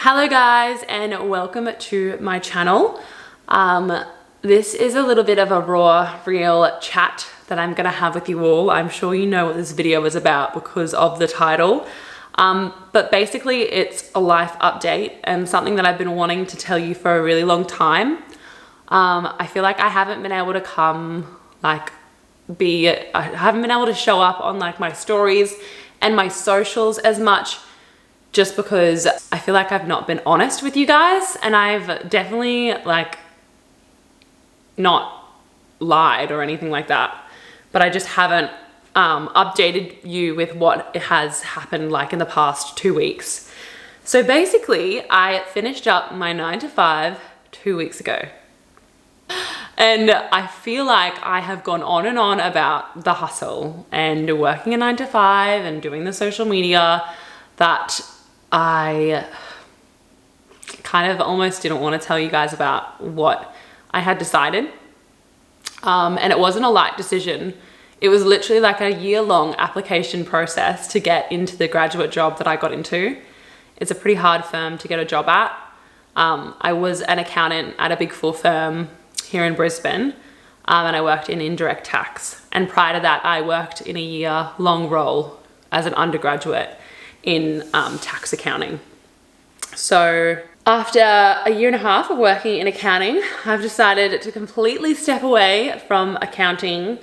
Hello guys, and welcome to my channel. This is a little bit of a raw, real chat that I'm gonna have with you all. I'm sure you know what this video is about because of the title. But basically it's a life update and something that I've been wanting to tell you for a really long time. I feel like I haven't been able to I haven't been able to show up on like my stories and my socials as much, just because I feel like I've not been honest with you guys, and I've definitely not lied or anything like that, but I just haven't updated you with what has happened like in the past 2 weeks. So basically I finished up my 9 to 5 2 weeks ago. And I feel like I have gone on and on about the hustle and working a 9 to 5 and doing the social media that I kind of almost didn't want to tell you guys about what I had decided. And it wasn't a light decision. It was literally like a year-long application process to get into the graduate job that I got into. It's a pretty hard firm to get a job at. I was an accountant at a Big Four firm here in Brisbane, and I worked in indirect tax. And prior to that, I worked in a year-long role as an undergraduate in tax accounting. So after a year and a half of working in accounting, I've decided to completely step away from accounting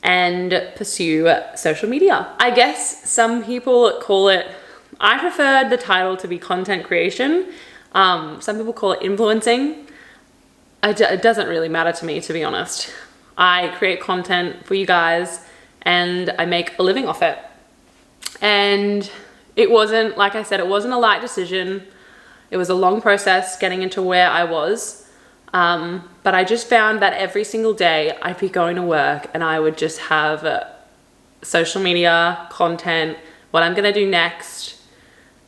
and pursue social media. I guess some people call it, I preferred the title to be content creation. Some people call it influencing. It doesn't really matter to me, to be honest. I create content for you guys and I make a living off it. And it wasn't, like I said, it wasn't a light decision. It was a long process getting into where I was. But I just found that every single day I'd be going to work and I would just have social media, content, what I'm gonna do next,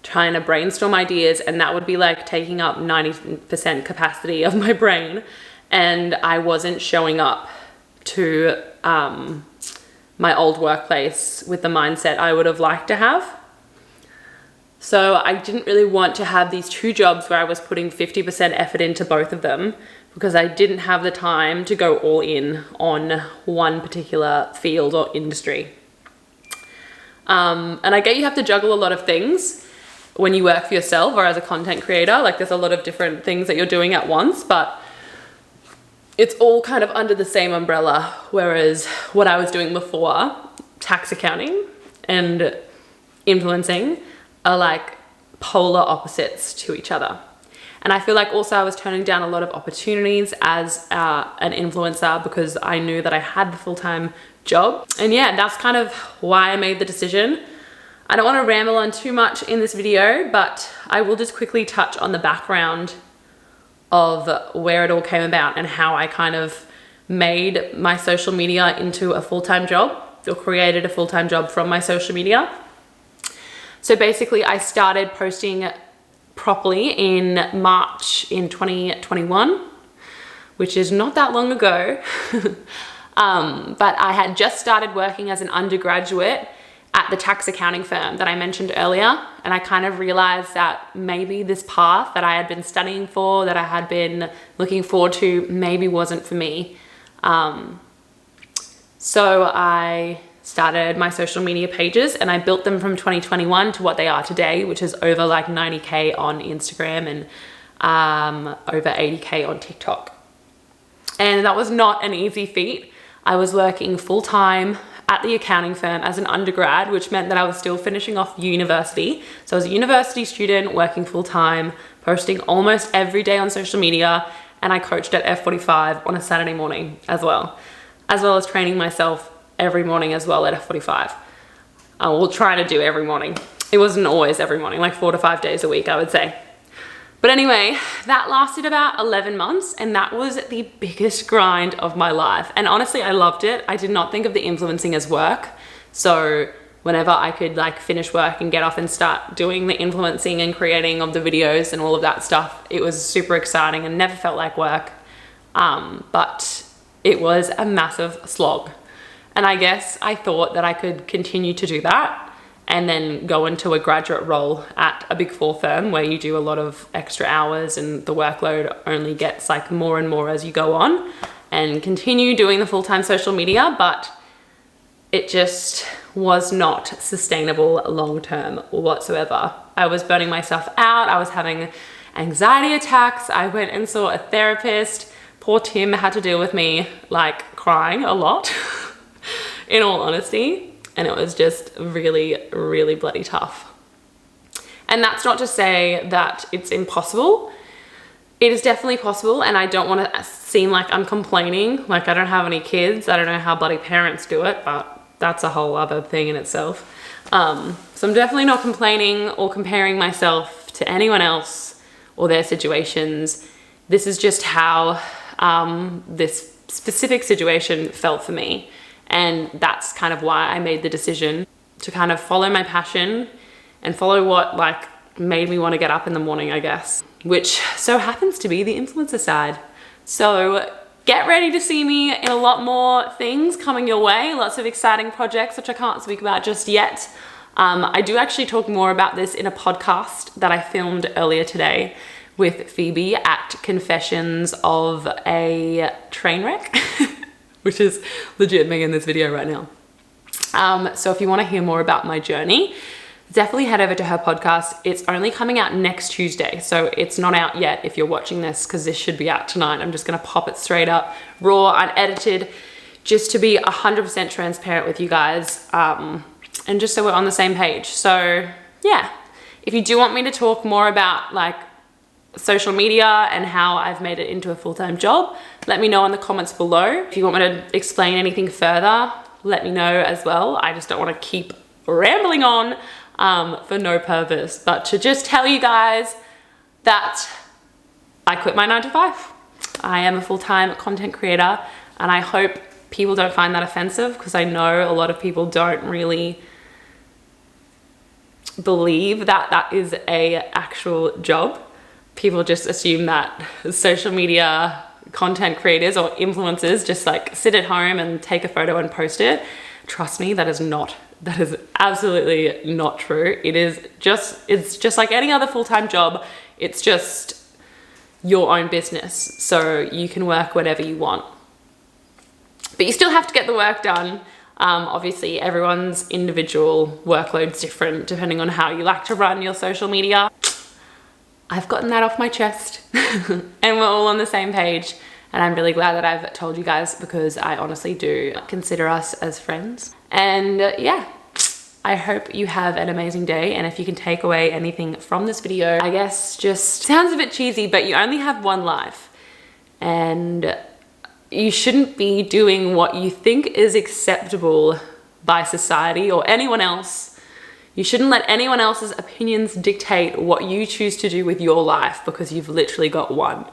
trying to brainstorm ideas, and that would be like taking up 90% capacity of my brain. And I wasn't showing up to my old workplace with the mindset I would have liked to have. So I didn't really want to have these two jobs where I was putting 50% effort into both of them, because I didn't have the time to go all in on one particular field or industry. And I get you have to juggle a lot of things when you work for yourself or as a content creator. Like there's a lot of different things that you're doing at once, but it's all kind of under the same umbrella. Whereas what I was doing before, tax accounting and influencing, are like polar opposites to each other. And I feel like also I was turning down a lot of opportunities as an influencer because I knew that I had the full-time job. And yeah, that's kind of why I made the decision. I don't want to ramble on too much in this video, but I will just quickly touch on the background of where it all came about and how I kind of made my social media into a full-time job, or created a full-time job from my social media. So basically I started posting properly in March in 2021, which is not that long ago. But I had just started working as an undergraduate at the tax accounting firm that I mentioned earlier. And I kind of realized that maybe this path that I had been studying for, that I had been looking forward to, maybe wasn't for me. So I started my social media pages and I built them from 2021 to what they are today, which is over like 90K on Instagram and over 80K on TikTok. And that was not an easy feat. I was working full-time at the accounting firm as an undergrad, which meant that I was still finishing off university. So I was a university student working full-time, posting almost every day on social media, and I coached at F45 on a Saturday morning as well as training myself every morning as well at F45. We'll try to do every morning. It wasn't always every morning, like 4 to 5 days a week, I would say. But anyway, that lasted about 11 months and that was the biggest grind of my life. And honestly, I loved it. I did not think of the influencing as work. So whenever I could like finish work and get off and start doing the influencing and creating of the videos and all of that stuff, it was super exciting and never felt like work. But it was a massive slog. And I guess I thought that I could continue to do that and then go into a graduate role at a Big Four firm where you do a lot of extra hours and the workload only gets like more and more as you go on, and continue doing the full-time social media, but it just was not sustainable long-term whatsoever. I was burning myself out. I was having anxiety attacks. I went and saw a therapist. Poor Tim had to deal with me like crying a lot, in all honesty. And it was just really, really bloody tough. And that's not to say that it's impossible. It is definitely possible, and I don't want to seem like I'm complaining. Like, I don't have any kids. I don't know how bloody parents do it, but that's a whole other thing in itself. So I'm definitely not complaining or comparing myself to anyone else or their situations. This is just how this specific situation felt for me. And that's kind of why I made the decision to kind of follow my passion and follow what like made me want to get up in the morning, I guess, which so happens to be the influencer side. So get ready to see me in a lot more things coming your way, lots of exciting projects, which I can't speak about just yet. I do actually talk more about this in a podcast that I filmed earlier today with Phoebe at Confessions of a Train Wreck, which is legit me in this video right now. So if you want to hear more about my journey, definitely head over to her podcast. It's only coming out next Tuesday, so it's not out yet if you're watching this, because this should be out tonight. I'm just gonna pop it straight up, raw, unedited, just to be 100% transparent with you guys, and just so we're on the same page. So yeah, if you do want me to talk more about like social media and how I've made it into a full-time job, let me know in the comments below. If you want me to explain anything further, let me know as well. I just don't want to keep rambling on for no purpose, but to just tell you guys that I quit my 9-to-5. I am a full-time content creator, and I hope people don't find that offensive, because I know a lot of people don't really believe that that is a actual job. People just assume that social media content creators or influencers just like sit at home and take a photo and post it. Trust me, that is absolutely not true. It's just like any other full-time job. It's just your own business. So you can work whenever you want, but you still have to get the work done. Obviously everyone's individual workload's different depending on how you like to run your social media. I've gotten that off my chest and we're all on the same page. And I'm really glad that I've told you guys, because I honestly do consider us as friends. And yeah, I hope you have an amazing day. And if you can take away anything from this video, I guess just sounds a bit cheesy, but you only have one life. And you shouldn't be doing what you think is acceptable by society or anyone else. You shouldn't let anyone else's opinions dictate what you choose to do with your life, because you've literally got one.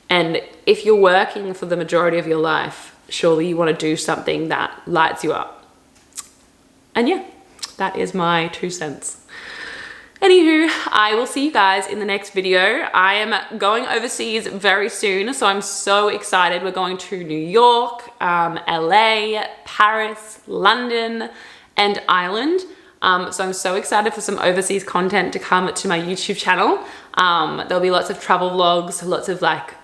And if you're working for the majority of your life, surely you want to do something that lights you up. And yeah, that is my 2 cents. Anywho, I will see you guys in the next video. I am going overseas very soon, so I'm so excited. We're going to New York, LA, Paris, London, and Ireland. So I'm so excited for some overseas content to come to my YouTube channel. There'll be lots of travel vlogs, lots of like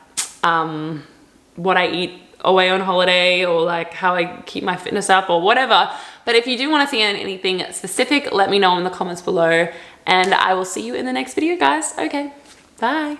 what I eat away on holiday, or like how I keep my fitness up or whatever. But if you do want to see anything specific, let me know in the comments below, and I will see you in the next video, guys. Okay, bye.